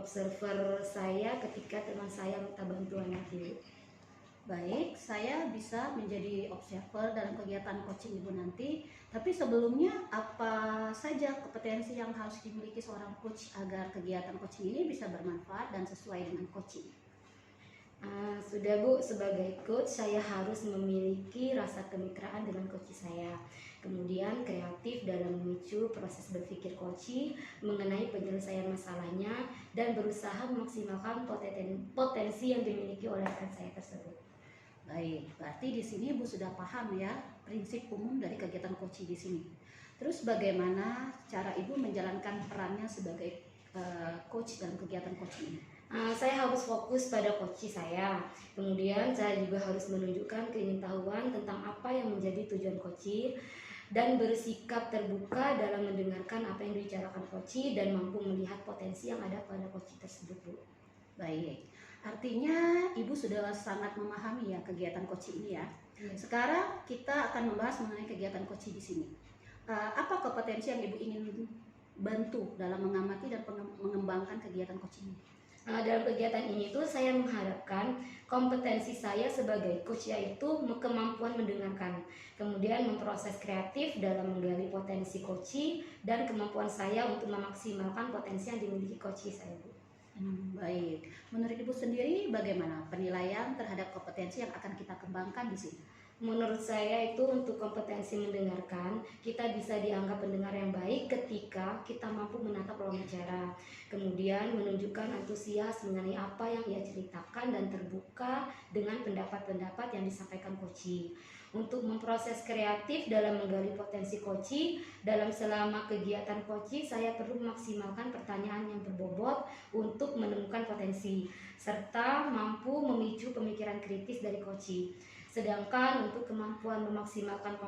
observer saya ketika teman saya minta bantuan nanti. Baik, saya bisa menjadi observer dalam kegiatan coaching Ibu nanti. Tapi sebelumnya, apa saja kompetensi yang harus dimiliki seorang coach agar kegiatan coaching ini bisa bermanfaat dan sesuai dengan coaching? Sudah Bu, sebagai coach saya harus memiliki rasa kemitraan dengan coach saya. Kemudian kreatif dalam memicu proses berpikir coach mengenai penyelesaian masalahnya dan berusaha memaksimalkan potensi yang dimiliki oleh rekan saya tersebut. Baik, berarti di sini Ibu sudah paham ya prinsip umum dari kegiatan coaching di sini. Terus bagaimana cara Ibu menjalankan perannya sebagai coach dalam kegiatan coaching ini? Saya harus fokus pada coach saya. Kemudian saya juga harus menunjukkan keingintahuan tentang apa yang menjadi tujuan coach dan bersikap terbuka dalam mendengarkan apa yang dibicarakan coach dan mampu melihat potensi yang ada pada coach tersebut, Bu. Baik, artinya Ibu sudah sangat memahami ya kegiatan coaching ini ya. Iya. Sekarang kita akan membahas mengenai kegiatan coaching di sini. Apa kompetensi yang Ibu ingin bantu dalam mengamati dan mengembangkan kegiatan coaching ini? Dalam kegiatan ini tuh saya mengharapkan kompetensi saya sebagai coach yaitu kemampuan mendengarkan, kemudian memproses kreatif dalam menggali potensi coach dan kemampuan saya untuk memaksimalkan potensi yang dimiliki coach saya, Bu. Baik, menurut Ibu sendiri bagaimana penilaian terhadap kompetensi yang akan kita kembangkan di sini? Menurut saya itu untuk kompetensi mendengarkan, kita bisa dianggap pendengar yang baik ketika kita mampu menatap lawan bicara, kemudian menunjukkan antusias mengenai apa yang ia ceritakan dan terbuka dengan pendapat-pendapat yang disampaikan coach. Untuk memproses kreatif dalam menggali potensi coach, dalam selama kegiatan coach saya perlu memaksimalkan pertanyaan yang berbobot untuk menemukan potensi, serta mampu memicu pemikiran kritis dari coach. Sedangkan untuk kemampuan memaksimalkan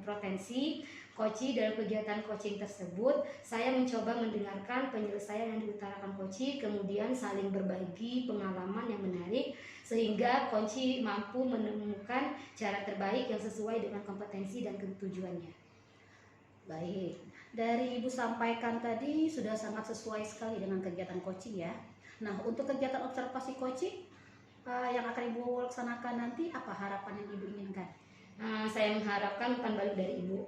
potensi coach dalam kegiatan coaching tersebut, saya mencoba mendengarkan penyelesaian yang diutarakan coach, kemudian saling berbagi pengalaman yang menarik, sehingga coach mampu menemukan cara terbaik yang sesuai dengan kompetensi dan tujuannya. Baik, dari Ibu sampaikan tadi sudah sangat sesuai sekali dengan kegiatan coaching ya. Nah, untuk kegiatan observasi coaching yang akan Ibu laksanakan nanti, apa harapan yang Ibu inginkan? Saya mengharapkan bukan balik dari Ibu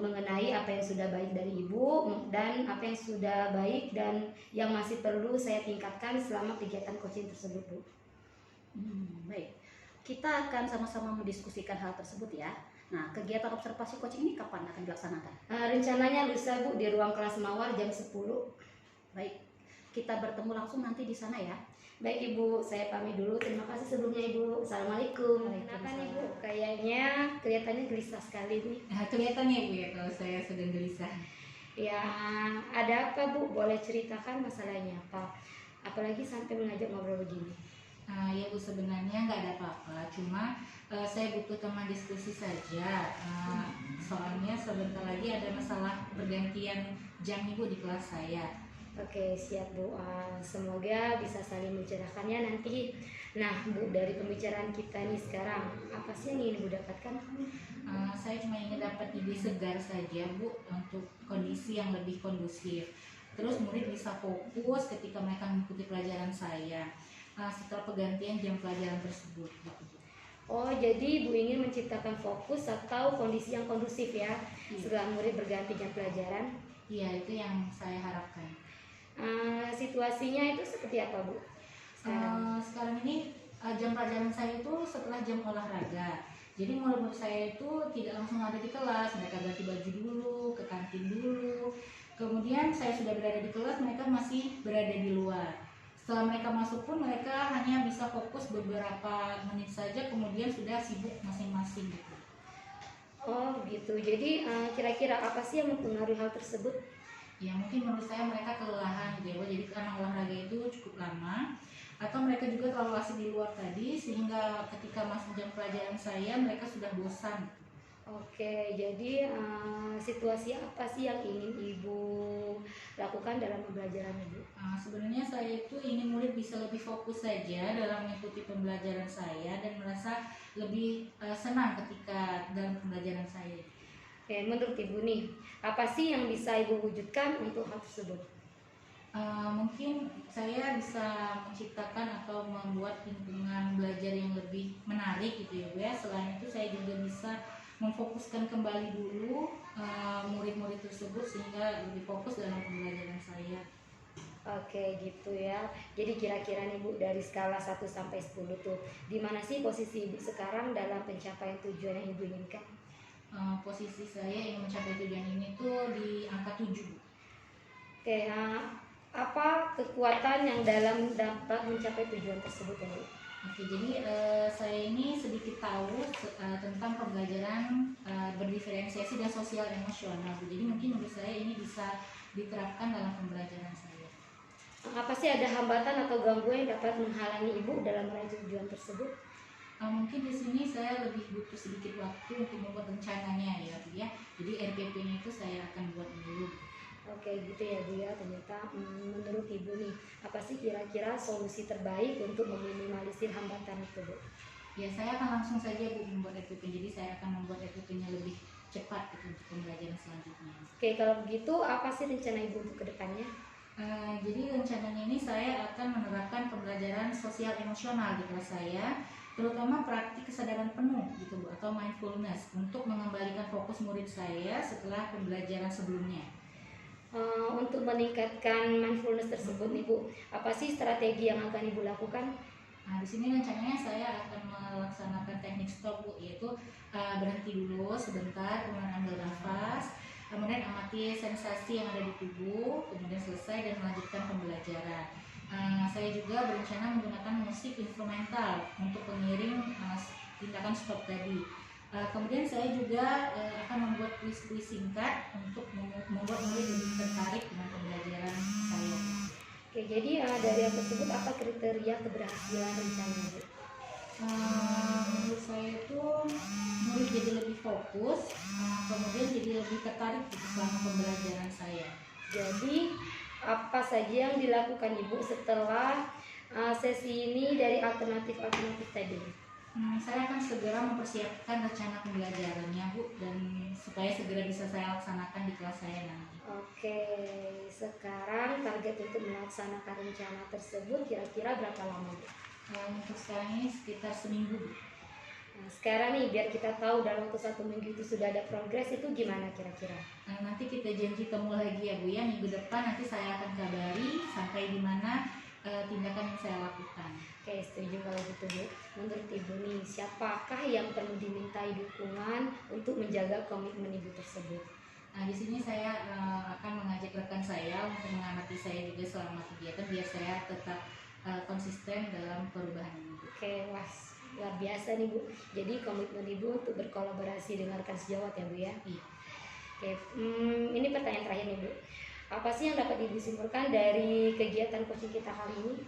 mengenai apa yang sudah baik dari Ibu dan apa yang sudah baik dan yang masih perlu saya tingkatkan selama kegiatan coaching tersebut, Bu. Baik, kita akan sama-sama mendiskusikan hal tersebut ya. Nah, kegiatan observasi coaching ini kapan akan dilaksanakan? Rencananya lusa, Bu, di ruang kelas Mawar jam 10. Baik, kita bertemu langsung nanti di sana ya. Baik Ibu, saya pamit dulu. Terima kasih sebelumnya Ibu. Assalamualaikum. Kenapa nih Bu? Kayaknya kelihatannya gelisah sekali nih. Kelihatannya Bu ya kalau saya sedang gelisah. Ya, ada apa Bu? Boleh ceritakan masalahnya apa? Apalagi sampai mengajak ngobrol begini. Ya Bu, sebenarnya nggak ada apa-apa. Cuma saya butuh teman diskusi saja. Soalnya sebentar lagi ada masalah pergantian jam Ibu di kelas saya. Oke, siap Bu. Semoga bisa saling mencerahkannya nanti. Nah Bu, dari pembicaraan kita nih sekarang, apa sih yang ingin Ibu dapatkan? Saya cuma ingin dapat ide segar saja Bu, untuk kondisi yang lebih kondusif. Terus murid bisa fokus ketika mereka mengikuti pelajaran saya setelah pergantian jam pelajaran tersebut gitu. Oh, jadi Ibu ingin menciptakan fokus atau kondisi yang kondusif ya, setelah murid berganti jam pelajaran? Iya, itu yang saya harapkan. Situasinya itu seperti apa Bu? Sekarang ini jam pelajaran saya itu setelah jam olahraga. Jadi murid-murid saya itu tidak langsung ada di kelas, mereka ganti baju dulu, ke kantin dulu. Kemudian saya sudah berada di kelas, mereka masih berada di luar. Setelah mereka masuk pun mereka hanya bisa fokus beberapa menit saja, kemudian sudah sibuk masing-masing gitu. Oh gitu, jadi kira-kira apa sih yang mempengaruhi hal tersebut? Ya mungkin menurut saya mereka kelelahan gitu ya, jadi karena olahraga itu cukup lama, atau mereka juga terlalu asik di luar tadi sehingga ketika masuk jam pelajaran saya mereka sudah bosan. Oke, jadi situasi apa sih yang ingin Ibu lakukan dalam pembelajaran Ibu? Sebenarnya saya itu ingin murid bisa lebih fokus saja dalam mengikuti pembelajaran saya dan merasa lebih senang ketika dalam pembelajaran saya. Oke, menurut Ibu nih, apa sih yang bisa Ibu wujudkan untuk hal tersebut? Mungkin saya bisa menciptakan atau membuat lingkungan belajar yang lebih menarik gitu ya Bu ya. Selain itu saya juga bisa memfokuskan kembali dulu murid-murid tersebut sehingga lebih fokus dalam pembelajaran saya. Oke gitu ya. Jadi kira-kira nih Bu, dari skala 1 sampai 10 tuh, di mana sih posisi Ibu sekarang dalam pencapaian tujuan yang Ibu inginkan? Posisi saya ingin mencapai tujuan ini tuh di angka 7 Bu. Oke, apa kekuatan yang dalam dapat mencapai tujuan tersebut ya Bu? Oke, jadi saya ini sedikit tahu tentang pembelajaran berdiferensiasi dan sosial emosional. Jadi mungkin menurut saya ini bisa diterapkan dalam pembelajaran saya. Apa sih ada hambatan atau gangguan yang dapat menghalangi Ibu dalam meraih tujuan tersebut? Mungkin di sini saya lebih butuh sedikit waktu untuk membuat rencananya ya Bu ya. Jadi RPP-nya itu saya akan buat dulu. Oke gitu ya Bu ya. Ternyata menurut Ibu nih, apa sih kira-kira solusi terbaik untuk meminimalisir hambatan itu Bu? Ya, saya akan langsung saja Bu membuat RPP. Jadi saya akan membuat RPP-nya lebih cepat gitu, untuk pembelajaran selanjutnya. Oke, kalau begitu apa sih rencana Ibu untuk kedepannya? Jadi rencananya ini saya akan menerapkan pembelajaran sosial emosional di kelas saya, terutama praktik kesadaran penuh gitu Bu, atau mindfulness untuk mengembalikan fokus murid saya setelah pembelajaran sebelumnya. Untuk meningkatkan mindfulness tersebut nih Bu, apa sih strategi yang akan Ibu lakukan? Nah, di sini rencananya saya akan melaksanakan teknik stop Bu, yaitu berhenti dulu sebentar, kemudian ambil nafas, kemudian amati sensasi yang ada di tubuh, kemudian selesai dan melanjutkan pembelajaran. Saya juga berencana menggunakan musik instrumental untuk pengiring tindakan stop tadi. Kemudian saya juga akan membuat kuis-kuis singkat untuk membuat murid lebih tertarik dengan pembelajaran saya. Oke, jadi dari yang tersebut apa kriteria keberhasilan rencana Bu? Menurut saya itu murid jadi lebih fokus, kemudian jadi lebih tertarik gitu selama pembelajaran saya. Jadi apa saja yang dilakukan Ibu setelah sesi ini dari alternatif-alternatif tadi? Saya akan segera mempersiapkan rencana pembelajarannya Bu, dan supaya segera bisa saya laksanakan di kelas saya nanti. Oke, sekarang target untuk melaksanakan rencana tersebut kira-kira berapa lama Bu? Untuk sekarang ini sekitar seminggu Bu. Nah, sekarang nih biar kita tahu dalam waktu 1 minggu itu sudah ada progres itu gimana kira-kira? Nanti kita janji temu lagi ya Bu ya, minggu depan nanti saya akan kabari sampai di mana tindakan yang saya lakukan. Oke, setuju kalau gitu Bu. Menurut Ibu nih, siapakah yang perlu dimintai dukungan untuk menjaga komitmen Ibu tersebut? Nah, di sini saya akan mengajak rekan saya untuk mengamati saya juga selama kegiatan biar saya tetap konsisten dalam perubahan ini. Oke, wah, luar biasa nih Bu. Jadi komitmen Ibu untuk berkolaborasi dengan rekan sejawat ya Bu ya? Iya. Oke, ini pertanyaan terakhir nih Bu. Apa sih yang dapat Ibu simpulkan dari kegiatan coaching kita kali ini?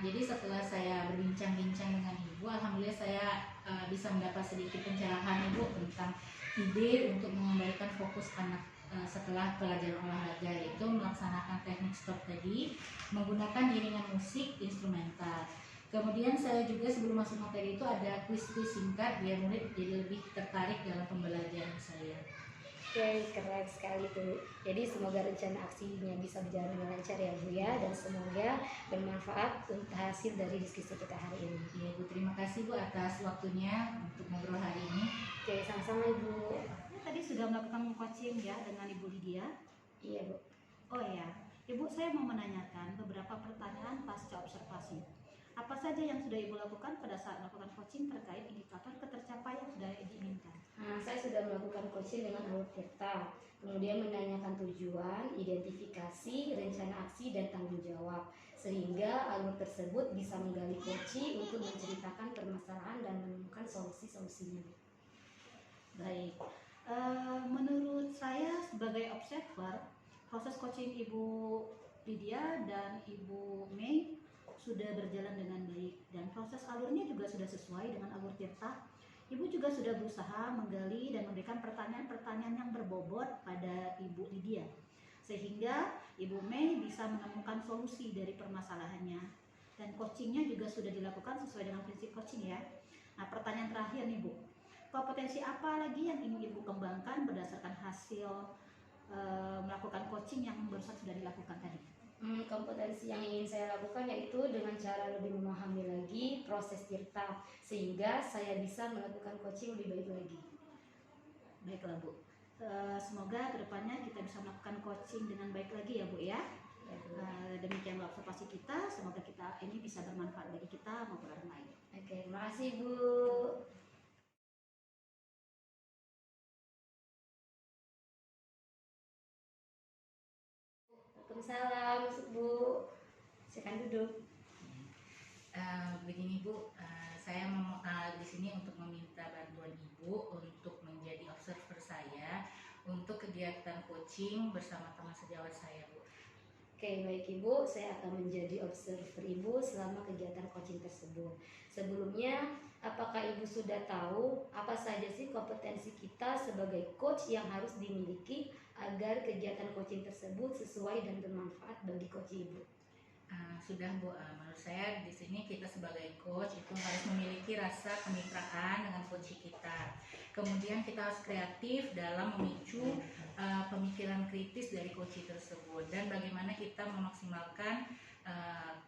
Jadi setelah saya berbincang-bincang dengan Ibu, alhamdulillah saya bisa mendapat sedikit pencerahan Ibu tentang ide untuk mengembalikan fokus anak setelah pelajaran olahraga, yaitu melaksanakan teknik stop tadi menggunakan iringan musik instrumental. Kemudian saya juga sebelum masuk materi itu ada kuis-kuis singkat biar murid jadi lebih tertarik dalam pembelajaran saya. Oke, keren sekali tuh. Jadi semoga rencana aksinya bisa berjalan dengan lancar ya Bu ya, dan semoga bermanfaat untuk hasil dari diskusi kita hari ini. Ya Bu, terima kasih Bu atas waktunya untuk ngobrol hari ini. Oke, sama-sama Ibu. Tadi sudah melakukan coaching ya dengan Ibu Lydia. Iya Bu. Oh ya, Ibu, saya mau menanyakan beberapa pertanyaan pasca observasi. Apa saja yang sudah Ibu lakukan pada saat melakukan coaching terkait indikator ketercapaian yang sudah diinginkan? Saya sudah melakukan coaching dengan Alur Tirta, kemudian menanyakan tujuan, identifikasi, rencana aksi, dan tanggung jawab, sehingga alur tersebut bisa menggali coaching untuk menceritakan permasalahan dan menemukan solusi-solusinya. Baik, menurut saya sebagai observer, proses coaching Ibu Lydia dan Ibu Mei sudah berjalan dengan baik dan proses alurnya juga sudah sesuai dengan alur Tirta. Ibu juga sudah berusaha menggali dan memberikan pertanyaan-pertanyaan yang berbobot pada Ibu Lydia, sehingga Ibu Mei bisa menemukan solusi dari permasalahannya. Dan coachingnya juga sudah dilakukan sesuai dengan prinsip coaching ya. Nah, pertanyaan terakhir nih Bu, kompetensi apa lagi yang ingin Ibu kembangkan berdasarkan hasil melakukan coaching yang barusan sudah dilakukan tadi? Kompetensi yang ingin saya lakukan yaitu dengan cara lebih memahami lagi proses tirta sehingga saya bisa melakukan coaching lebih baik lagi. Baiklah Bu, semoga kedepannya kita bisa melakukan coaching dengan baik lagi ya Bu ya. Demikianlah observasi kita, semoga kita ini bisa bermanfaat bagi kita maupun orang lain. Oke, terima kasih Bu. Waalaikumsalam Bu, silakan duduk. Begini Bu, saya di sini untuk meminta bantuan Ibu untuk menjadi observer saya untuk kegiatan coaching bersama teman sejawat saya Bu. Oke, baik Ibu, saya akan menjadi observer Ibu selama kegiatan coaching tersebut. Sebelumnya, apakah Ibu sudah tahu apa saja sih kompetensi kita sebagai coach yang harus dimiliki agar kegiatan coaching tersebut sesuai dan bermanfaat bagi coach Ibu? Sudah Bu, menurut saya di sini kita sebagai coach itu harus memiliki rasa kemitraan dengan coach kita. Kemudian kita harus kreatif dalam memicu pemikiran kritis dari coach tersebut dan bagaimana kita memaksimalkan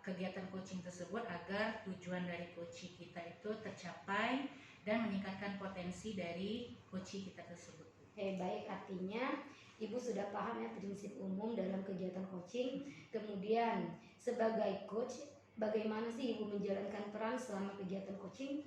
kegiatan coaching tersebut agar tujuan dari coach kita itu tercapai dan meningkatkan potensi dari coach kita tersebut. Oke, baik, artinya Ibu sudah paham ya prinsip umum dalam kegiatan coaching. Kemudian sebagai coach, bagaimana sih Ibu menjalankan peran selama kegiatan coaching?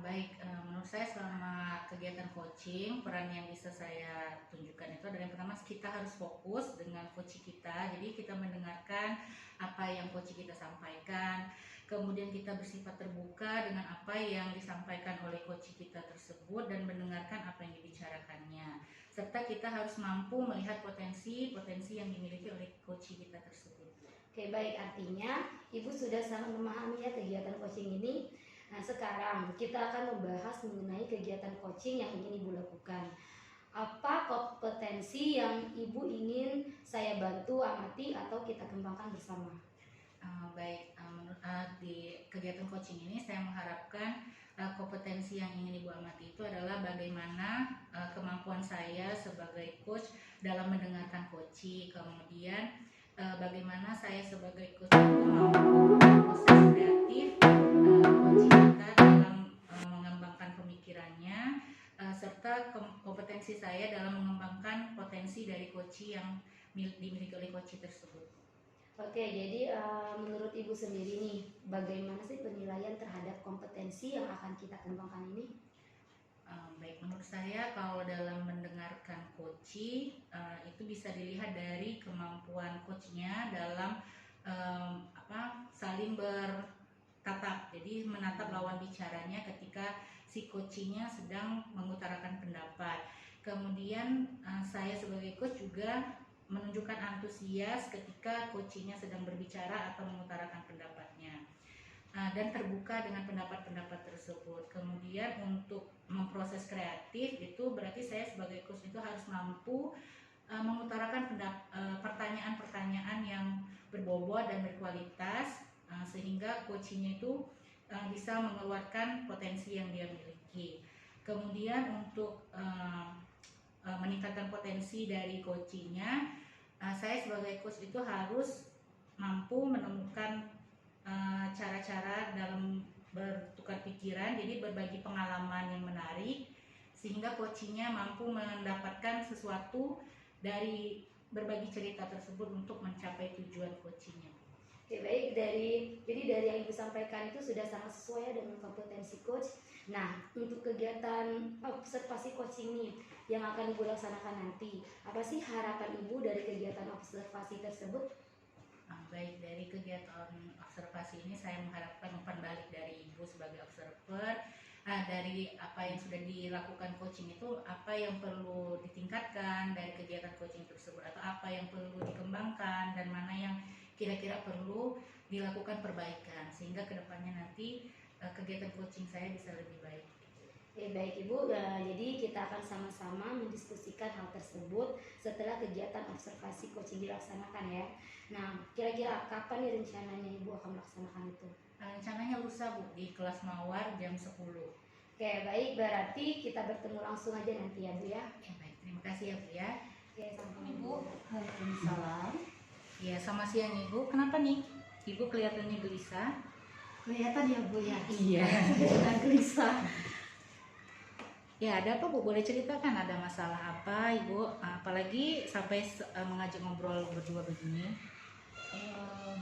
Baik, menurut saya selama kegiatan coaching, peran yang bisa saya tunjukkan itu adalah yang pertama kita harus fokus dengan coach kita. Jadi kita mendengarkan apa yang coach kita sampaikan, kemudian kita bersifat terbuka dengan apa yang disampaikan oleh coach kita tersebut dan mendengarkan apa yang dibicarakannya. Serta kita harus mampu melihat potensi-potensi yang dimiliki oleh coach kita tersebut. Oke, baik, artinya Ibu sudah sangat memahami ya kegiatan coaching ini. Nah, sekarang kita akan membahas mengenai kegiatan coaching yang ingin Ibu lakukan. Apa kompetensi yang Ibu ingin saya bantu amati atau kita kembangkan bersama? Baik, di kegiatan coaching ini saya mengharapkan kompetensi yang ingin Ibu amati itu adalah bagaimana kemampuan saya sebagai coach dalam mendengarkan coach, kemudian bagaimana saya sebagai coach itu mampu proses kreatif coach kita dalam mengembangkan pemikirannya, serta kompetensi saya dalam mengembangkan potensi dari coach yang dimiliki oleh coach tersebut. Oke, jadi menurut Ibu sendiri nih, bagaimana sih penilaian terhadap kompetensi yang akan kita kembangkan ini? Baik, menurut saya kalau dalam mendengarkan coach itu bisa dilihat dari kemampuan coachnya dalam saling bertatap. Jadi menatap lawan bicaranya ketika si coachnya sedang mengutarakan pendapat. Kemudian saya sebagai coach juga menunjukkan antusias ketika coachnya sedang berbicara atau mengutarakan pendapatnya. Dan terbuka dengan pendapat-pendapat tersebut. Kemudian untuk memproses kreatif itu berarti saya sebagai coach itu harus mampu mengutarakan pertanyaan-pertanyaan yang berbobot dan berkualitas sehingga coachnya itu bisa mengeluarkan potensi yang dia miliki. Kemudian untuk meningkatkan potensi dari coachnya, saya sebagai coach itu harus mampu menemukan cara-cara dalam bertukar pikiran, jadi berbagi pengalaman yang menarik sehingga coachnya mampu mendapatkan sesuatu dari berbagi cerita tersebut untuk mencapai tujuan coachnya. Oke, baik, jadi dari yang Ibu sampaikan itu sudah sangat sesuai ya dengan kompetensi coach. Nah, untuk kegiatan observasi coaching ini yang akan Ibu laksanakan nanti, apa sih harapan Ibu dari kegiatan observasi tersebut? Baik, dari kegiatan observasi ini saya mengharapkan umpan balik dari Ibu sebagai observer. Dari apa yang sudah dilakukan coaching itu, apa yang perlu ditingkatkan dari kegiatan coaching tersebut, atau apa yang perlu dikembangkan dan mana yang kira-kira perlu dilakukan perbaikan sehingga kedepannya nanti kegiatan coaching saya bisa lebih baik. Oke, baik Ibu, jadi kita akan sama-sama mendiskusikan hal tersebut setelah kegiatan observasi coaching dilaksanakan ya. Nah, kira-kira kapan nih rencananya Ibu akan melaksanakan itu? Rencananya lusa Bu, di kelas Mawar jam 10. Oke, baik, berarti kita bertemu langsung aja nanti ya Bu ya. Baik, terima kasih ya Bu ya. Oke, sampai Ibu. Waalaikumsalam. Ya, sama siang Ibu. Kenapa nih? Ibu kelihatannya gelisah. Kelihatan ya Bu ya. Iya. Sedang gelisah. Ya, ada apa Bu? Boleh ceritakan ada masalah apa Ibu? Apalagi sampai mengajak ngobrol berdua begini. Eh,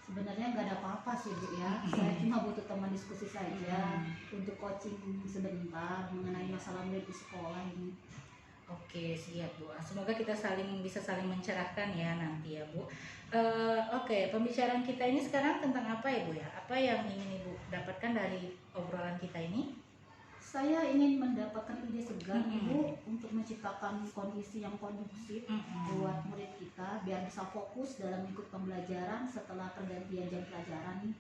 Sebenarnya nggak ada apa-apa sih Bu ya. Saya cuma butuh teman diskusi saja untuk coaching sebentar mengenai masalah murid di sekolah ini. Oke, siap Bu. Semoga kita bisa saling mencerahkan ya nanti ya Bu. Oke, pembicaraan kita ini sekarang tentang apa ya Bu ya? Apa yang ingin Ibu dapatkan dari obrolan kita ini? Saya ingin mendapatkan ide segar Mm-mm. Ibu untuk menciptakan kondisi yang kondusif buat murid kita biar bisa fokus dalam ikut pembelajaran setelah pergantian jam pelajaran nih.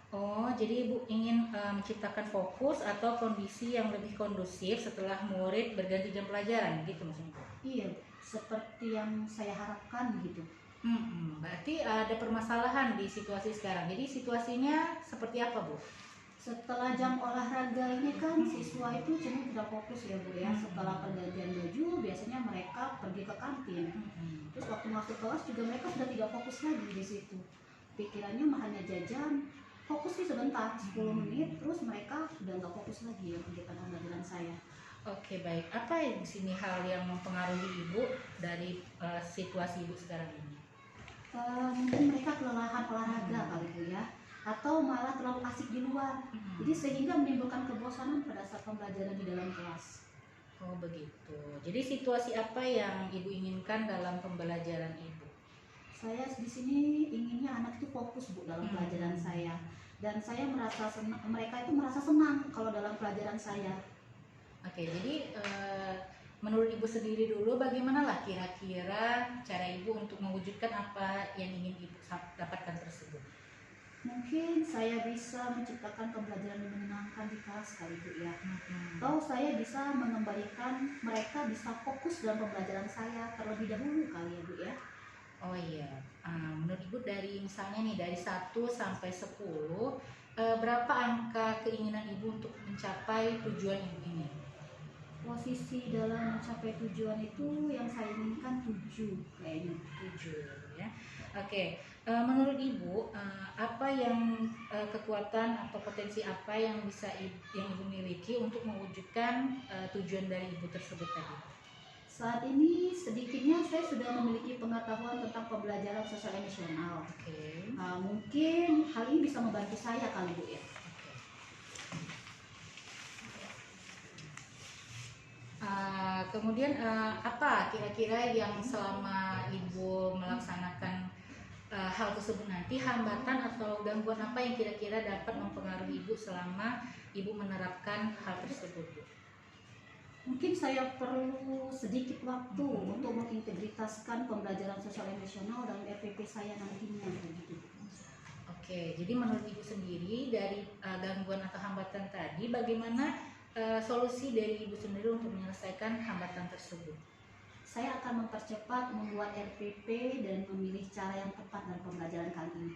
Oh, jadi Ibu ingin menciptakan fokus atau kondisi yang lebih kondusif setelah murid berganti jam pelajaran, gitu maksudnya Bu? Iya, Bu. Seperti yang saya harapkan gitu. Berarti ada permasalahan di situasi sekarang. Jadi situasinya seperti apa Bu? Setelah jam olahraga ini kan siswa itu cenderung tidak fokus ya Bu ya. Setelah pergantian baju biasanya mereka pergi ke kantin. Terus waktu masuk kelas juga mereka sudah tidak fokus lagi di situ. Pikirannya mah hanya jajan, fokus sih sebentar 10 menit, terus mereka sudah nggak fokus lagi ya kegiatan pembelajaran saya. Oke, baik. Apa di sini hal yang mempengaruhi Ibu dari situasi Ibu sekarang ini? Mungkin mereka kelelahan olahraga kali Bu ya, atau malah terlalu asik di luar. Jadi sehingga menimbulkan kebosanan pada saat pembelajaran di dalam kelas. Oh, begitu. Jadi situasi apa yang Ibu inginkan dalam pembelajaran Ibu? Saya di sini inginnya anak itu fokus Bu dalam pelajaran saya, dan saya merasa senang, mereka itu merasa senang kalau dalam pelajaran saya. Oke, jadi menurut Ibu sendiri dulu bagaimana lah kira-kira cara Ibu untuk mewujudkan apa yang ingin Ibu dapatkan tersebut? Mungkin saya bisa menciptakan pembelajaran yang menyenangkan di kelas kali Bu ya. Atau saya bisa mengembalikan mereka bisa fokus dalam pembelajaran saya terlebih dahulu kali ya Bu ya. Oh iya, menurut Ibu dari misalnya nih dari 1 sampai 10, berapa angka keinginan Ibu untuk mencapai tujuan Ibu ini? Posisi dalam mencapai tujuan itu yang saya inginkan 7 kayaknya. 7 ya. Oke, menurut Ibu apa yang kekuatan atau potensi apa yang yang Ibu miliki untuk mewujudkan tujuan dari Ibu tersebut tadi? Saat ini sedikitnya saya sudah memiliki pengetahuan tentang pembelajaran sosial emosional. Oke. Mungkin hal ini bisa membantu saya kali Bu ya. Kemudian apa kira-kira yang selama Ibu melaksanakan hal tersebut nanti hambatan atau gangguan apa yang kira-kira dapat mempengaruhi Ibu selama Ibu menerapkan hal tersebut Bu? Mungkin saya perlu sedikit waktu untuk mengintegritaskan pembelajaran sosial emosional dalam RPP saya nantinya begitu. Oke, jadi menurut Ibu sendiri dari gangguan atau hambatan tadi bagaimana solusi dari Ibu sendiri untuk menyelesaikan hambatan tersebut? Saya akan mempercepat membuat RPP dan memilih cara yang tepat dalam pembelajaran kali ini.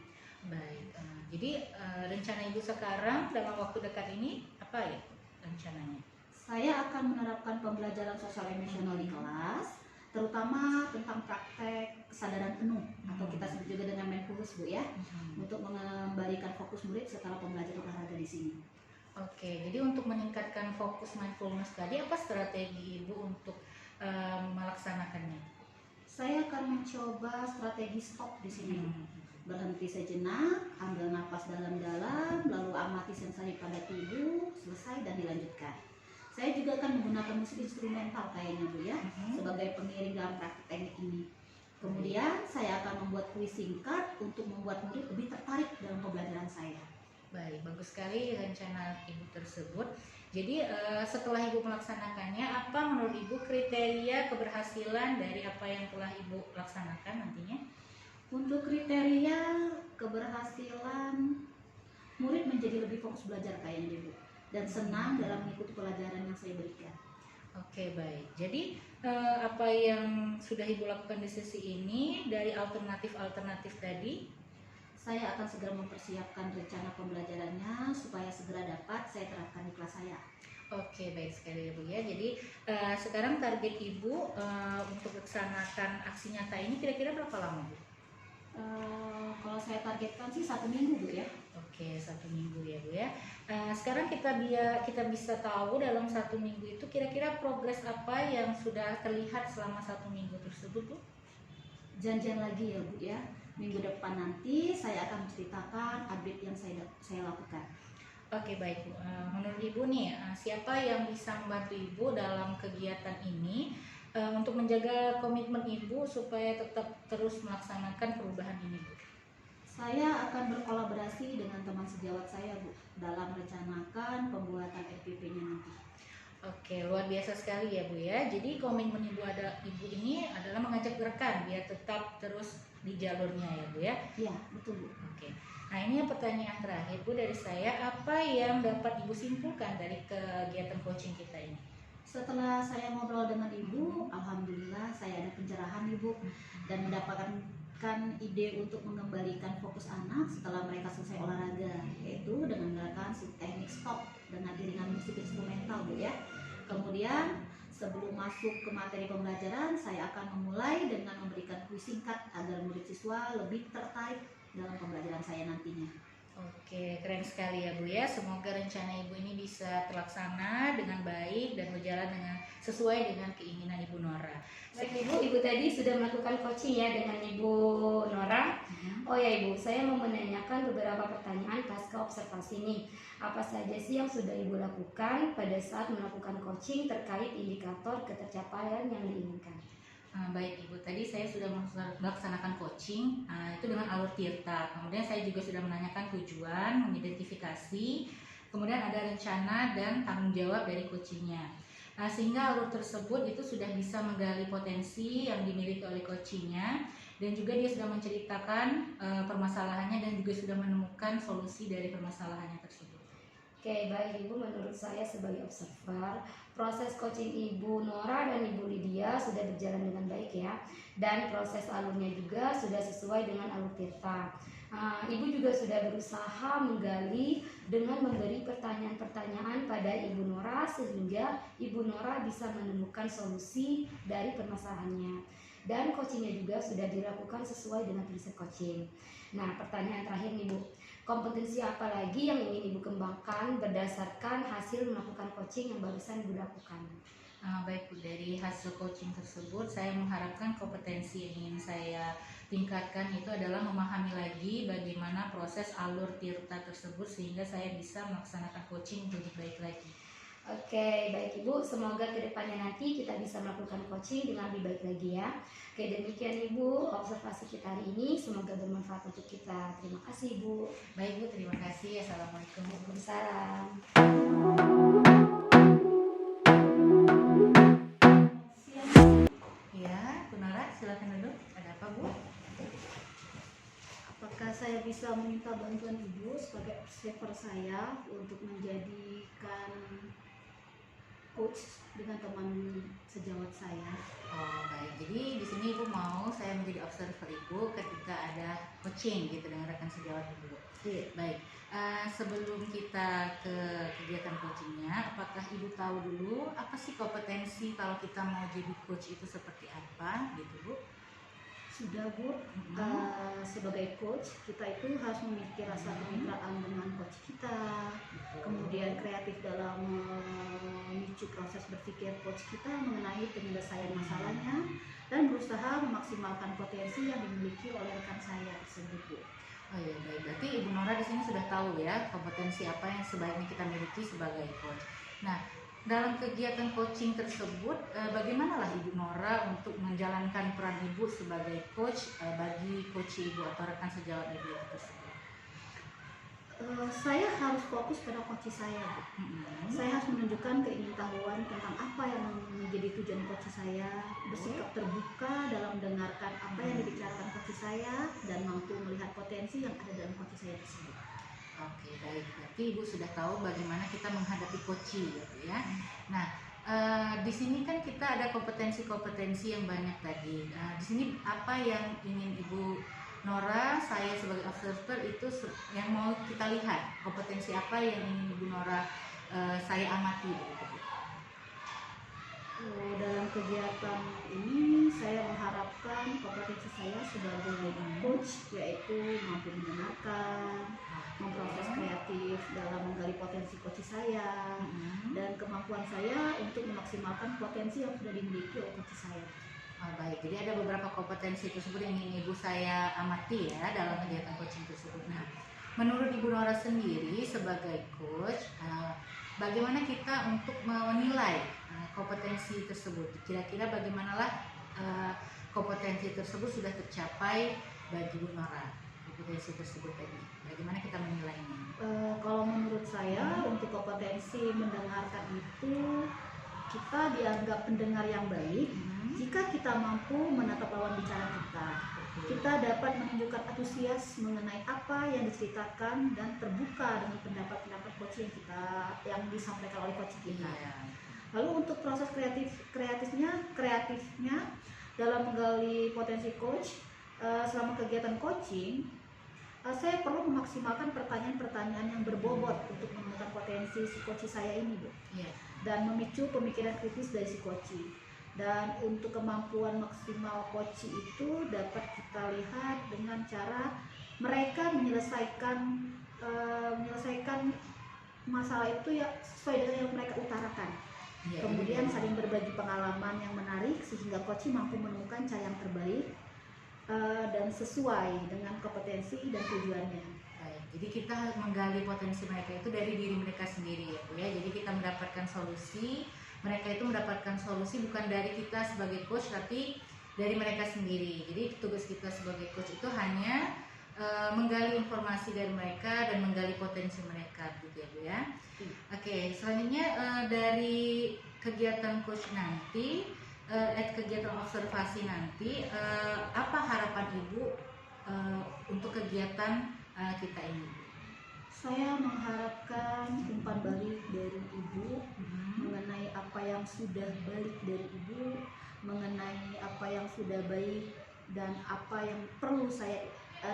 Baik, jadi rencana Ibu sekarang dalam waktu dekat ini apa ya rencananya? Saya akan menerapkan pembelajaran sosial emosional di kelas, terutama tentang praktek kesadaran penuh atau kita sebut juga dengan mindfulness Bu ya, untuk mengembalikan fokus murid setelah pembelajaran olahraga di sini. Oke, jadi untuk meningkatkan fokus mindfulness tadi apa strategi Ibu untuk melaksanakannya? Saya akan mencoba strategi stop di sini. Berhenti sejenak, ambil napas dalam-dalam, lalu amati sensasi pada tubuh, selesai dan dilanjutkan. Saya juga akan menggunakan musik instrumental kayaknya Bu ya, sebagai pengiring dalam praktik teknik ini. Kemudian saya akan membuat kuis singkat untuk membuat murid lebih tertarik dalam pembelajaran saya. Baik, bagus sekali rencana Ibu tersebut. Jadi setelah Ibu melaksanakannya, apa menurut Ibu kriteria keberhasilan dari apa yang telah Ibu laksanakan nantinya? Untuk kriteria keberhasilan, murid menjadi lebih fokus belajar kayaknya Bu, dan senang dalam mengikuti pelajaran yang saya berikan. Oke, baik. Jadi apa yang sudah Ibu lakukan di sesi ini dari alternatif-alternatif tadi? Saya akan segera mempersiapkan rencana pembelajarannya supaya segera dapat saya terapkan di kelas saya. Oke, baik sekali ya Bu ya. Jadi sekarang target Ibu untuk melaksanakan aksi nyata ini kira-kira berapa lama Bu? Kalau saya targetkan sih 1 minggu Bu ya. Oke, 1 minggu ya Bu ya. Sekarang kita bisa tahu dalam 1 minggu itu kira-kira progres apa yang sudah terlihat selama 1 minggu tersebut Bu? Janjian lagi ya Bu ya. Minggu depan nanti saya akan menceritakan update yang saya lakukan. Oke baik Bu. Menurut Ibu nih, siapa yang bisa membantu Ibu dalam kegiatan ini untuk menjaga komitmen Ibu supaya tetap terus melaksanakan perubahan ini Bu? Saya akan berkolaborasi dengan teman sejawat saya Bu dalam merencanakan pembuatan RPP-nya nanti. Oke, luar biasa sekali ya Bu ya. Jadi komitmen Ibu ini adalah mengajak rekan biar tetap terus di jalurnya ya Bu ya. Iya, betul Bu. Oke. Nah, ini pertanyaan terakhir Bu dari saya, apa yang dapat Ibu simpulkan dari kegiatan coaching kita ini? Setelah saya ngobrol dengan Ibu, alhamdulillah saya ada pencerahan Ibu dan mendapatkan ide untuk mengembalikan fokus anak setelah mereka selesai olahraga, yaitu dengan menggunakan teknik stop dengan iringan musik instrumental Bu ya. Kemudian sebelum masuk ke materi pembelajaran, saya akan memulai dengan memberikan kuis singkat agar murid siswa lebih tertarik dalam pembelajaran saya nantinya. Oke, keren sekali ya Bu ya. Semoga rencana Ibu ini bisa terlaksana dengan baik dan berjalan sesuai dengan keinginan Ibu Nora. Baik Ibu tadi sudah melakukan coaching ya dengan Ibu Nora. Oh ya Ibu, saya mau menanyakan beberapa pertanyaan pasca observasi nih. Apa saja sih yang sudah Ibu lakukan pada saat melakukan coaching terkait indikator ketercapaian yang diinginkan? Baik Ibu, tadi saya sudah melaksanakan coaching itu dengan alur tirta. Kemudian saya juga sudah menanyakan tujuan, mengidentifikasi, kemudian ada rencana dan tanggung jawab dari coachingnya. Sehingga alur tersebut itu sudah bisa menggali potensi yang dimiliki oleh coachingnya, dan juga dia sudah menceritakan permasalahannya dan juga sudah menemukan solusi dari permasalahannya tersebut. Oke, baik Ibu, menurut saya sebagai observer, proses coaching Ibu Nora dan Ibu Lydia sudah berjalan dengan baik ya. Dan proses alurnya juga sudah sesuai dengan alur tirta. Ibu juga sudah berusaha menggali dengan memberi pertanyaan-pertanyaan pada Ibu Nora sehingga Ibu Nora bisa menemukan solusi dari permasalahannya. Dan coachingnya juga sudah dilakukan sesuai dengan prinsip coaching. Nah, pertanyaan terakhir nih Bu, kompetensi apa lagi yang ingin Ibu kembangkan berdasarkan hasil melakukan coaching yang barusan Ibu lakukan? Baik Bu, dari hasil coaching tersebut saya mengharapkan kompetensi yang ingin saya tingkatkan itu adalah memahami lagi bagaimana proses alur tirta tersebut sehingga saya bisa melaksanakan coaching lebih baik lagi. Oke, baik Ibu, semoga kedepannya nanti kita bisa melakukan coaching dengan lebih baik lagi ya. Oke, demikian Ibu observasi kita hari ini, semoga bermanfaat untuk kita. Terima kasih Ibu. Baik Bu, terima kasih. Assalamualaikum. Waalaikumsalam. Ya, Bu Nora, silakan duduk. Ada apa Bu? Apakah saya bisa meminta bantuan Ibu sebagai observer saya untuk menjadikan coach dengan teman sejawat saya? Oh baik, jadi di sini Ibu mau saya menjadi observer Ibu ketika ada coaching gitu dengan rekan sejawat Ibu. Iya. Baik, sebelum kita ke kegiatan coachingnya, apakah Ibu tahu dulu apa sih kompetensi kalau kita mau jadi coach itu seperti apa gitu Bu? Sudah Bu, sebagai coach kita itu harus memiliki rasa kemitraan dengan coach kita, kemudian kreatif dalam memicu proses berpikir coach kita mengenai penyelesaian masalahnya, dan berusaha memaksimalkan potensi yang dimiliki oleh rekan saya tersebut Bu. Oh iya baik, berarti Ibu Nora di sini sudah tahu ya kompetensi apa yang sebaiknya kita miliki sebagai coach. Nah, dalam kegiatan coaching tersebut, bagaimanalah Ibu Nora untuk menjalankan peran Ibu sebagai coach bagi coach Ibu atau rekan sejawat Ibu itu tersebut? Saya harus fokus pada coach saya Bu. Saya harus menunjukkan keingintahuan tentang apa yang menjadi tujuan coach saya, bersikap terbuka dalam mendengarkan apa yang dibicarakan coach saya, dan mampu melihat potensi yang ada dalam coach saya tersebut. Oke baik, berarti Ibu sudah tahu bagaimana kita menghadapi coaching gitu ya. Nah, di sini kan kita ada kompetensi-kompetensi yang banyak tadi. Di sini apa yang ingin Ibu Nora, saya sebagai observer itu yang mau kita lihat, kompetensi apa yang ingin Ibu Nora saya amati gitu. Dalam kegiatan ini saya mengharapkan kompetensi saya sebagai coach yaitu mampu mendengarkan, memproses kreatif dalam menggali potensi coach saya, dan kemampuan saya untuk memaksimalkan potensi yang sudah dimiliki oleh coach saya. Oh, baik, jadi ada beberapa kompetensi tersebut yang ingin Ibu saya amati ya dalam kegiatan coaching tersebut. Nah, menurut Ibu Nora sendiri sebagai coach, bagaimana kita untuk menilai kompetensi tersebut? Kira-kira bagaimanalah kompetensi tersebut sudah tercapai bagi Bu Nora? Kompetensi tersebut tadi, bagaimana kita menilainya? Kalau menurut saya untuk kompetensi mendengarkan itu kita dianggap pendengar yang baik jika kita mampu menatap lawan bicara kita. Kita dapat menunjukkan antusias mengenai apa yang diceritakan dan terbuka dengan pendapat-pendapat coach yang disampaikan oleh coach kita. Lalu untuk proses kreatifnya dalam menggali potensi coach selama kegiatan coaching, saya perlu memaksimalkan pertanyaan-pertanyaan yang berbobot untuk menemukan potensi si coach saya ini, Bu. Dan memicu pemikiran kritis dari si coach. Dan untuk kemampuan maksimal coach itu dapat kita lihat dengan cara mereka menyelesaikan masalah itu ya sesuai dengan yang mereka utarakan. Kemudian saling berbagi pengalaman yang menarik sehingga coach mampu menemukan cara yang terbaik dan sesuai dengan kompetensi dan tujuannya. Baik, jadi kita harus menggali potensi mereka itu dari diri mereka sendiri ya Bu ya. Jadi kita mendapatkan solusi, mereka itu mendapatkan solusi bukan dari kita sebagai coach tapi dari mereka sendiri. Jadi tugas kita sebagai coach itu hanya menggali informasi dari mereka dan menggali potensi mereka gitu ya Bu ya. Oke, selanjutnya dari kegiatan coach nanti, kegiatan observasi nanti, apa harapan Ibu untuk kegiatan kita ini? Saya mengharapkan umpan balik dari Ibu mengenai apa yang sudah balik dari Ibu, mengenai apa yang sudah baik dan apa yang perlu saya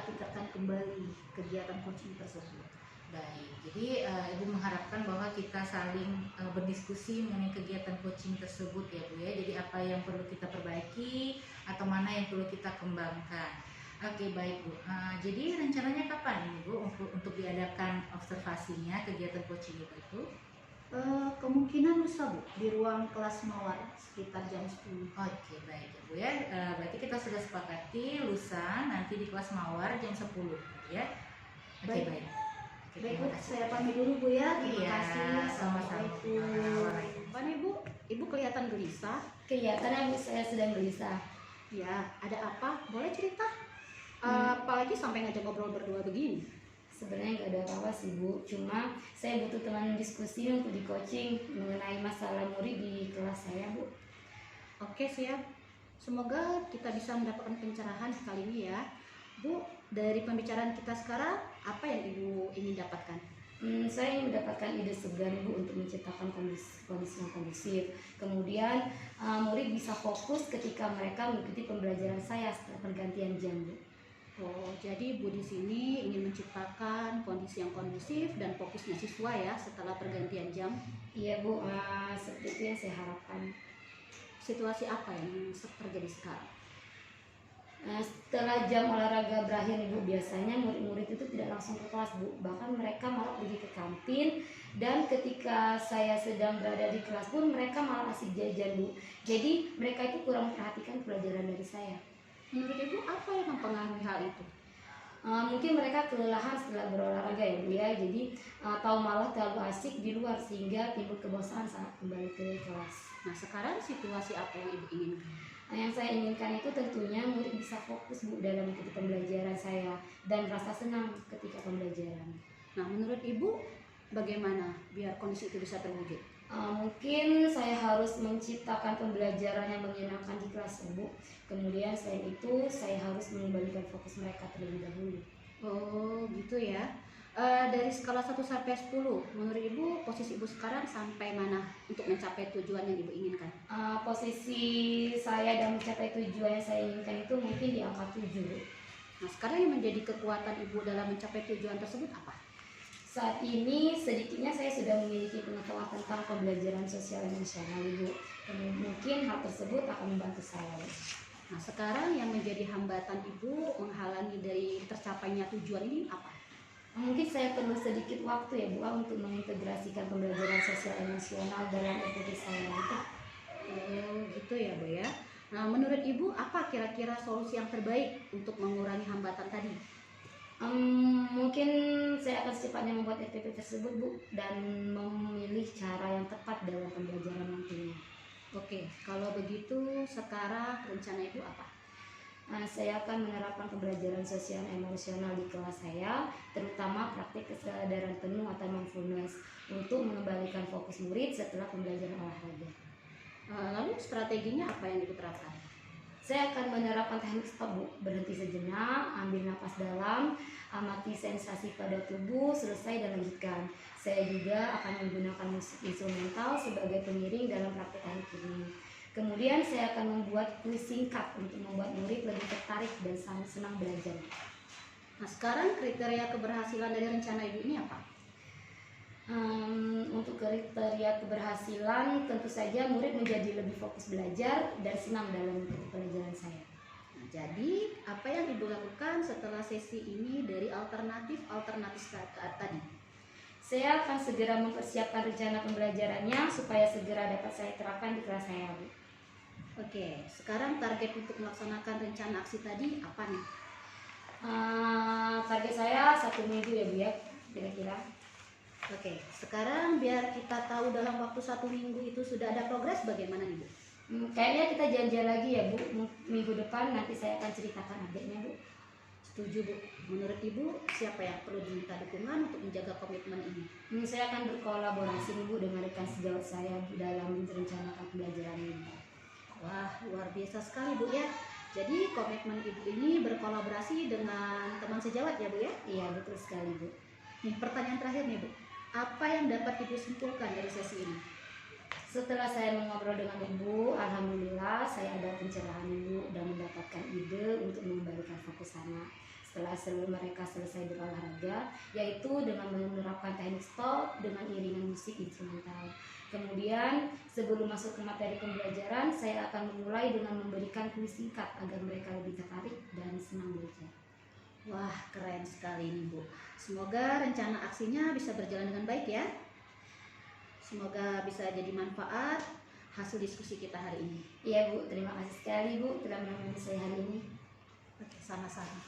tingkatkan kembali kegiatan coaching tersebut. Baik, jadi Ibu mengharapkan bahwa kita saling berdiskusi mengenai kegiatan coaching tersebut ya Bu ya. Jadi apa yang perlu kita perbaiki atau mana yang perlu kita kembangkan. Oke, baik Bu. Jadi rencananya kapan ini Bu untuk diadakan observasinya kegiatan coaching itu? Kemungkinan lusa Bu, di ruang kelas mawar sekitar jam 10. Oke, baik ya Bu ya. Berarti kita sudah sepakati lusa nanti di kelas mawar jam 10 ya. Oke, baik. Baik Bu, saya pamit dulu Bu ya. Terima kasih. Sama-sama. Pan Ibu kelihatan gelisah. Kelihatan Bu, saya sedang gelisah. Ya, ada apa? Boleh cerita? Apalagi sampai ngajak ngobrol berdua begini. Sebenarnya nggak ada apa-apa sih Bu, cuma saya butuh teman diskusi untuk di coaching mengenai masalah murid di kelas saya Bu. Oke, siap. Semoga kita bisa mendapatkan pencerahan kali ini ya Bu. Dari pembicaraan kita sekarang, apa yang Ibu ingin dapatkan? Saya ingin mendapatkan ide segar Bu untuk menciptakan kondisi yang kondusif. Kemudian murid bisa fokus ketika mereka mengikuti pembelajaran saya setelah pergantian jam Bu. Oh, jadi Ibu di sini ingin menciptakan kondisi yang kondusif dan fokusnya siswa ya setelah pergantian jam. Iya Bu, seperti itu yang saya harapkan. Situasi apa yang terjadi sekarang? Setelah jam olahraga berakhir Bu, biasanya murid-murid itu tidak langsung ke kelas Bu, bahkan mereka malah pergi ke kantin, dan ketika saya sedang berada di kelas pun mereka malah asik jajan Bu. Jadi mereka itu kurang memperhatikan pelajaran dari saya. Menurut Ibu apa yang mempengaruhi hal itu? Mungkin mereka kelelahan setelah berolahraga ya Bu ya, jadi atau malah terlalu asik di luar sehingga timbul kebosanan saat kembali ke kelas. Nah, sekarang situasi apa yang Ibu inginkan? Yang saya inginkan itu tentunya murid bisa fokus Bu dalam mengikuti pembelajaran saya dan rasa senang ketika pembelajaran. Nah, menurut Ibu bagaimana biar kondisi itu bisa terwujud? Mungkin saya harus menciptakan pembelajaran yang menyenangkan di kelas Bu. Kemudian selain itu saya harus mengembalikan fokus mereka terlebih dahulu. Oh gitu ya. Dari skala 1 sampai 10, menurut Ibu posisi Ibu sekarang sampai mana untuk mencapai tujuan yang Ibu inginkan? Posisi saya dalam mencapai tujuan yang saya inginkan itu mungkin di angka 7. Nah, sekarang yang menjadi kekuatan Ibu dalam mencapai tujuan tersebut apa? Saat ini sedikitnya saya sudah memiliki pengetahuan tentang pembelajaran sosial emosional Ibu. Mungkin hal tersebut akan membantu saya. Nah, sekarang yang menjadi hambatan Ibu menghalangi dari tercapainya tujuan ini apa? Mungkin saya perlu sedikit waktu ya Bu untuk mengintegrasikan pembelajaran sosial emosional dalam aktivitas saya itu. Oh, gitu ya, Bu ya. Nah, menurut Ibu apa kira-kira solusi yang terbaik untuk mengurangi hambatan tadi? Mungkin saya akan secepatnya membuat FPP tersebut Bu dan memilih cara yang tepat dalam pembelajaran nantinya. Oke, kalau begitu sekarang rencana Ibu apa? Saya akan menerapkan pembelajaran sosial emosional di kelas saya, terutama praktik kesadaran penuh atau mindfulness untuk mengembalikan fokus murid setelah pembelajaran olahraga. Lalu strateginya apa yang Ibu terapkan? Saya akan menerapkan teknik stop Bu, berhenti sejenak, ambil napas dalam, amati sensasi pada tubuh, selesai dan lanjutkan. Saya juga akan menggunakan musik instrumental sebagai pengiring dalam praktik teknik ini. Kemudian saya akan membuat kuis singkat untuk membuat murid lebih tertarik dan senang belajar. Nah, sekarang kriteria keberhasilan dari rencana Ibu ini apa? Untuk kriteria keberhasilan tentu saja murid menjadi lebih fokus belajar dan senang dalam pelajaran saya. Nah, jadi apa yang Ibu lakukan setelah sesi ini dari alternatif tadi? Saya akan segera mempersiapkan rencana pembelajarannya supaya segera dapat saya terapkan di kelas saya Bu. Oke, sekarang target untuk melaksanakan rencana aksi tadi apa nih? Target saya 1 minggu ya Bu ya, kira-kira. Oke, sekarang biar kita tahu dalam waktu 1 minggu itu sudah ada progres bagaimana nih Bu? Kayaknya kita janjian lagi ya Bu, minggu depan nanti saya akan ceritakan update-nya Bu. Setuju Bu. Menurut Ibu siapa yang perlu diminta dukungan untuk menjaga komitmen ini? Saya akan berkolaborasi nih Bu dengan rekan sejawat saya dalam merencanakan pembelajaran ini. Wah, luar biasa sekali Bu ya. Jadi komitmen Ibu ini berkolaborasi dengan teman sejawat ya Bu ya? Iya betul sekali Bu. Nih pertanyaan terakhir nih Bu. Apa yang dapat Ibu simpulkan dari sesi ini? Setelah saya mengobrol dengan Ibu, alhamdulillah saya ada pencerahan Ibu dan mendapatkan ide untuk mengembalikan fokus sana. Setelah mereka selesai berolahraga, yaitu dengan menerapkan teknik stop dengan iringan musik instrumental. Kemudian sebelum masuk ke materi pembelajaran, saya akan memulai dengan memberikan kuis singkat agar mereka lebih tertarik dan senang belajar. Wah, keren sekali nih Bu. Semoga rencana aksinya bisa berjalan dengan baik ya. Semoga bisa jadi manfaat hasil diskusi kita hari ini. Iya Bu, terima kasih sekali Bu telah menemani saya hari ini. Oke, sama-sama.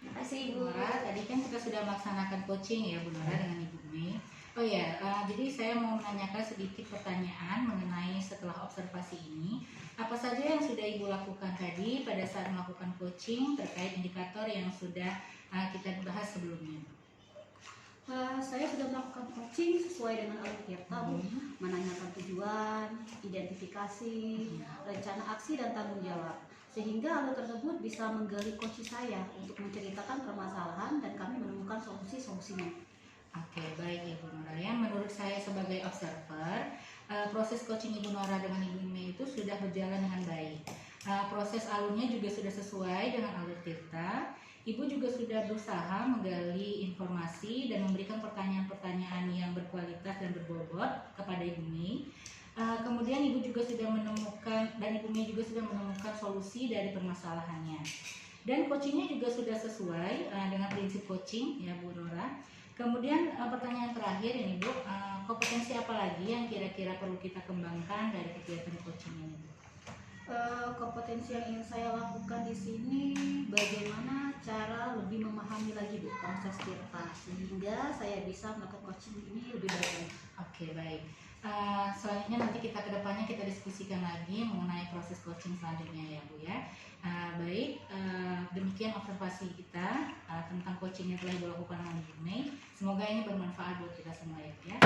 Terima kasih Bu. Tadi kan kita sudah melaksanakan coaching ya Bu Nora dengan Ibu Mei. Oh ya, jadi saya mau menanyakan sedikit pertanyaan mengenai setelah observasi ini. Apa saja yang sudah Ibu lakukan tadi pada saat melakukan coaching terkait indikator yang sudah kita bahas sebelumnya? Saya sudah melakukan coaching sesuai dengan alur Tirta Bu, menanyakan tujuan, identifikasi, rencana aksi dan tanggung jawab. Sehingga alur tersebut bisa menggali coach saya untuk menceritakan permasalahan dan kami menemukan solusi-solusinya. Oke, baik Ibu Nora. Ya, menurut saya sebagai observer, proses coaching Ibu Nora dengan Ibu Mei itu sudah berjalan dengan baik. Proses alurnya juga sudah sesuai dengan alur Tirta. Ibu juga sudah berusaha menggali informasi dan memberikan pertanyaan-pertanyaan yang berkualitas dan berbobot kepada Ibu Mei. Kemudian Ibu juga sudah menemukan dan Ibu Mei juga sudah menemukan solusi dari permasalahannya. Dan coachingnya juga sudah sesuai dengan prinsip coaching ya Bu Nora. Kemudian pertanyaan terakhir ini Bu, kompetensi apa lagi yang kira-kira perlu kita kembangkan dari kegiatan coaching ini Bu? Kompetensi yang ingin saya lakukan di sini bagaimana cara lebih memahami lagi Bu proses Tirta sehingga saya bisa melakukan coaching ini lebih baik. Oke, baik. Selanjutnya nanti kita kedepannya kita diskusikan lagi mengenai proses coaching selanjutnya ya Bu ya. Baik, demikian observasi kita tentang coaching yang telah dilakukan oleh Ibu Mei. Semoga ini bermanfaat buat kita semua ya.